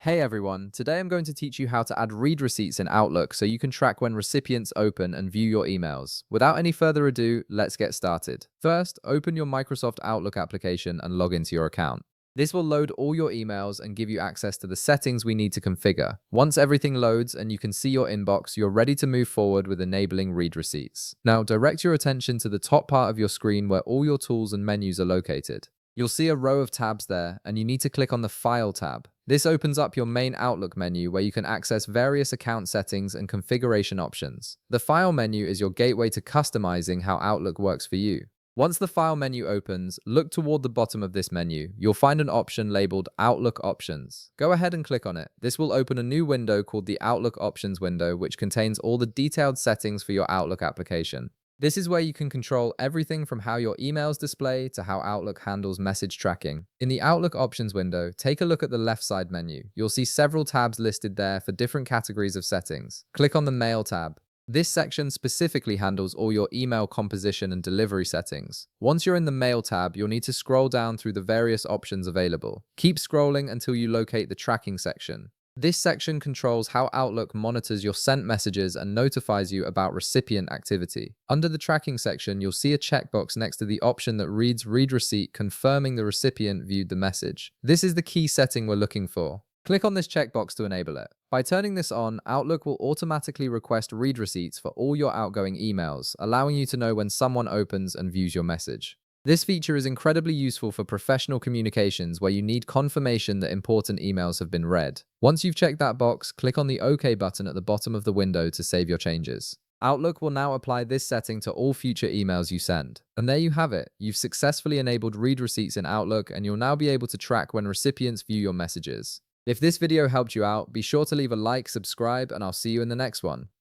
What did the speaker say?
Hey everyone, today I'm going to teach you how to add read receipts in Outlook so you can track when recipients open and view your emails. Without any further ado, let's get started. First, open your Microsoft Outlook application and log into your account. This will load all your emails and give you access to the settings we need to configure. Once everything loads and you can see your inbox, you're ready to move forward with enabling read receipts. Now, direct your attention to the top part of your screen where all your tools and menus are located. You'll see a row of tabs there, and you need to click on the File tab. This opens up your main Outlook menu where you can access various account settings and configuration options. The File menu is your gateway to customizing how Outlook works for you. Once the File menu opens, look toward the bottom of this menu. You'll find an option labeled Outlook Options. Go ahead and click on it. This will open a new window called the Outlook Options window, which contains all the detailed settings for your Outlook application. This is where you can control everything from how your emails display to how Outlook handles message tracking. In the Outlook options window, take a look at the left side menu. You'll see several tabs listed there for different categories of settings. Click on the Mail tab. This section specifically handles all your email composition and delivery settings. Once you're in the Mail tab, you'll need to scroll down through the various options available. Keep scrolling until you locate the Tracking section. This section controls how Outlook monitors your sent messages and notifies you about recipient activity. Under the Tracking section, you'll see a checkbox next to the option that reads Read Receipt, confirming the recipient viewed the message. This is the key setting we're looking for. Click on this checkbox to enable it. By turning this on, Outlook will automatically request read receipts for all your outgoing emails, allowing you to know when someone opens and views your message. This feature is incredibly useful for professional communications where you need confirmation that important emails have been read. Once you've checked that box, click on the OK button at the bottom of the window to save your changes. Outlook will now apply this setting to all future emails you send. And there you have it. You've successfully enabled read receipts in Outlook, and you'll now be able to track when recipients view your messages. If this video helped you out, be sure to leave a like, subscribe, and I'll see you in the next one.